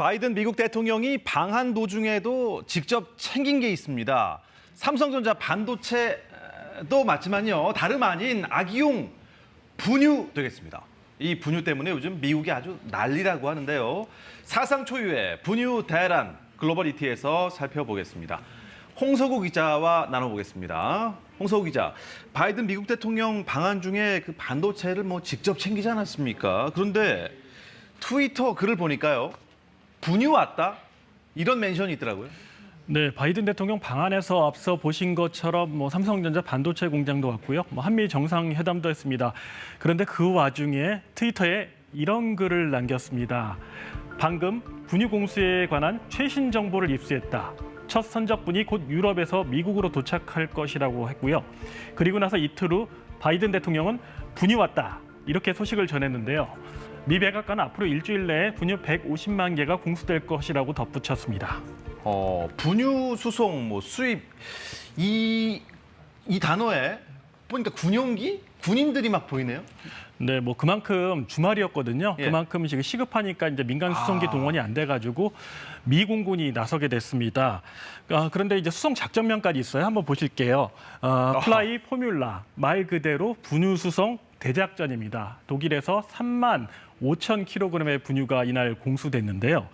바이든 미국 대통령이 방한 도중에도 직접 챙긴 게 있습니다. 삼성전자 반도체도 맞지만요. 다름 아닌 아기용 분유 되겠습니다. 이 분유 때문에 요즘 미국이 아주 난리라고 하는데요. 사상 초유의 분유 대란 글로벌 ET에서 살펴보겠습니다. 홍석우 기자와 나눠보겠습니다. 홍석우 기자, 바이든 미국 대통령 방한 중에 그 반도체를 직접 챙기지 않았습니까? 그런데 트위터 글을 보니까요. 분유 왔다? 이런 멘션이 있더라고요. 네, 바이든 대통령 방한에서 앞서 보신 것처럼 삼성전자 반도체 공장도 왔고요. 한미 정상회담도 했습니다. 그런데 그 와중에 트위터에 이런 글을 남겼습니다. 방금 분유 공수에 관한 최신 정보를 입수했다. 첫 선적분이 곧 유럽에서 미국으로 도착할 것이라고 했고요. 그리고 나서 이틀 후 바이든 대통령은 분유 왔다. 이렇게 소식을 전했는데요. 미 백악관은 앞으로 일주일 내에 분유 150만 개가 공수될 것이라고 덧붙였습니다. 분유 수송, 수입 이 단어에 보니까 군용기? 군인들이 막 보이네요. 네, 그만큼 주말이었거든요. 예. 그만큼 지금 시급하니까 이제 민간 수송기 동원이 안 돼가지고 미 공군이 나서게 됐습니다. 그런데 이제 수송 작전명까지 있어요. 한번 보실게요. 플라이 포뮬라, 말 그대로 분유 수송 대작전입니다. 독일에서 3만 5천 킬로그램의 분유가 이날 공수됐는데요.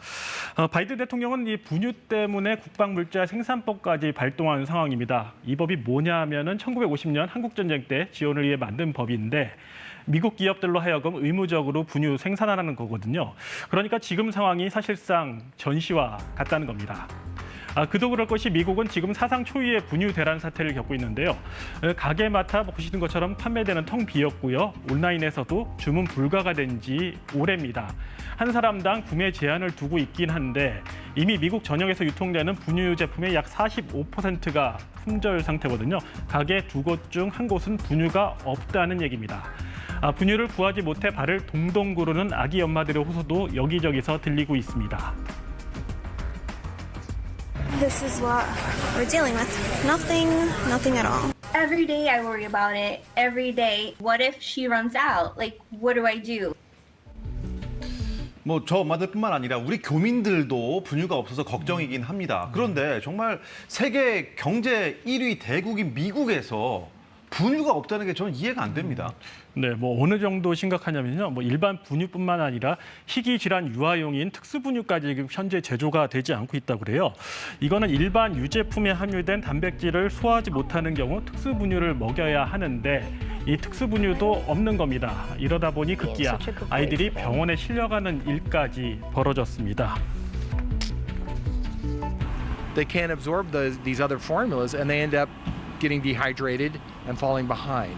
바이든 대통령은 이 분유 때문에 국방물자 생산법까지 발동한 상황입니다. 이 법이 뭐냐면은 1950년 한국전쟁 때 지원을 위해 만든 법인데 미국 기업들로 하여금 의무적으로 분유 생산하라는 거거든요. 그러니까 지금 상황이 사실상 전시와 같다는 겁니다. 그도 그럴 것이 미국은 지금 사상 초유의 분유 대란 사태를 겪고 있는데요. 가게마다 보시는 것처럼 판매되는 텅 비었고요. 온라인에서도 주문 불가가 된 지 오래입니다. 한 사람당 구매 제한을 두고 있긴 한데 이미 미국 전역에서 유통되는 분유 제품의 약 45%가 품절 상태거든요. 가게 2곳 중 1곳은 분유가 없다는 얘기입니다. 분유를 구하지 못해 발을 동동 구르는 아기 엄마들의 호소도 여기저기서 들리고 있습니다. This is what we're dealing with. Nothing at all. Every day I worry about it. Every day. What if she runs out? Like, what do I do? 저 엄마들뿐만 아니라 우리 교민들도 분유가 없어서 걱정이긴 합니다. 그런데 정말 세계 경제 1위 대국인 미국에서 분유가 없다는 게 저는 이해가 안 됩니다. 네, 어느 정도 심각하냐면요. 일반 분유뿐만 아니라 희귀 질환 유아용인 특수 분유까지 지금 현재 제조가 되지 않고 있다고 그래요. 이거는 일반 유제품에 함유된 단백질을 소화하지 못하는 경우 특수 분유를 먹여야 하는데 이 특수 분유도 없는 겁니다. 이러다 보니 급기야 아이들이 병원에 실려가는 일까지 벌어졌습니다. They can't absorb these other formulas and they end up getting dehydrated and falling behind.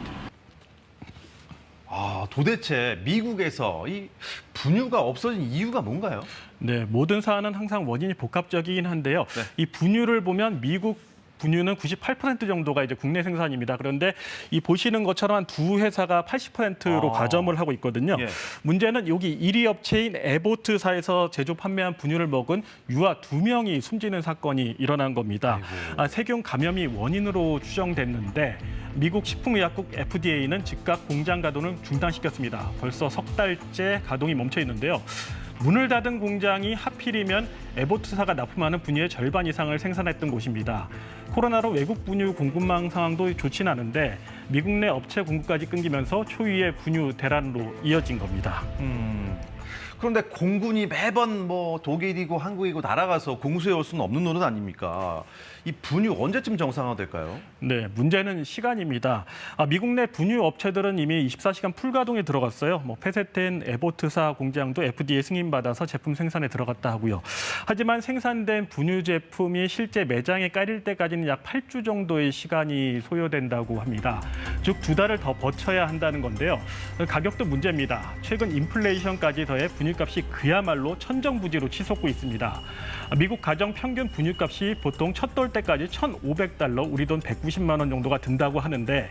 도대체 미국에서 이 분유가 없어진 이유가 뭔가요? 네, 모든 사안은 항상 원인이 복합적이긴 한데요. 네. 이 분유를 보면 미국 분유는 98% 정도가 이제 국내 생산입니다. 그런데 이 보시는 것처럼 한 두 회사가 80%로 과점을 하고 있거든요. 예. 문제는 여기 1위 업체인 에보트사에서 제조 판매한 분유를 먹은 유아 2명이 숨지는 사건이 일어난 겁니다. 세균 감염이 원인으로 추정됐는데 미국 식품의약국 FDA는 즉각 공장 가동을 중단시켰습니다. 벌써 석 달째 가동이 멈춰 있는데요. 문을 닫은 공장이 하필이면 에보트사가 납품하는 분유의 절반 이상을 생산했던 곳입니다. 코로나로 외국 분유 공급망 상황도 좋지는 않은데 미국 내 업체 공급까지 끊기면서 초유의 분유 대란으로 이어진 겁니다. 그런데 공군이 매번 독일이고 한국이고 날아가서 공수해 올 수는 없는 노릇 아닙니까? 이 분유 언제쯤 정상화될까요? 네, 문제는 시간입니다. 미국 내 분유 업체들은 이미 24시간 풀가동에 들어갔어요. 폐쇄된 에보트사 공장도 FDA 승인받아서 제품 생산에 들어갔다 하고요. 하지만 생산된 분유 제품이 실제 매장에 깔릴 때까지는 약 8주 정도의 시간이 소요된다고 합니다. 즉 2달을 더 버텨야 한다는 건데요. 가격도 문제입니다. 최근 인플레이션까지 더해 분유값이 그야말로 천정부지로 치솟고 있습니다. 미국 가정 평균 분유값이 보통 첫 돌 때까지 1,500달러, 우리 돈 190만 원 정도가 든다고 하는데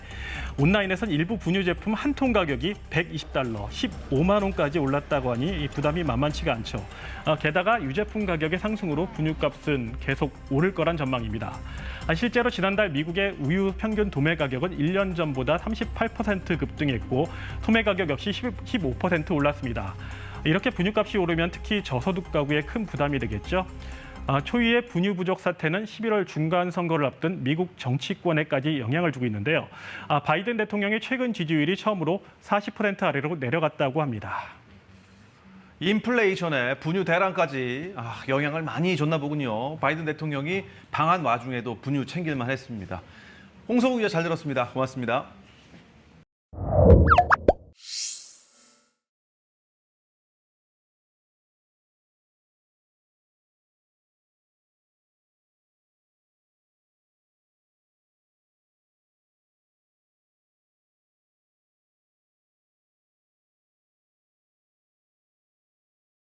온라인에서는 일부 분유 제품 한 통 가격이 120달러, 15만 원까지 올랐다고 하니 이 부담이 만만치가 않죠. 게다가 유제품 가격의 상승으로 분유값은 계속 오를 거란 전망입니다. 실제로 지난달 미국의 우유 평균 도매 가격은 1년 전보다 38% 급등했고 소매 가격 역시 15% 올랐습니다. 이렇게 분유값이 오르면 특히 저소득 가구에 큰 부담이 되겠죠. 초유의 분유 부족 사태는 11월 중간 선거를 앞둔 미국 정치권에까지 영향을 주고 있는데요. 바이든 대통령의 최근 지지율이 처음으로 40% 아래로 내려갔다고 합니다. 인플레이션에 분유 대란까지 영향을 많이 줬나 보군요. 바이든 대통령이 방한 와중에도 분유 챙길만 했습니다. 홍성우 기자 잘 들었습니다. 고맙습니다.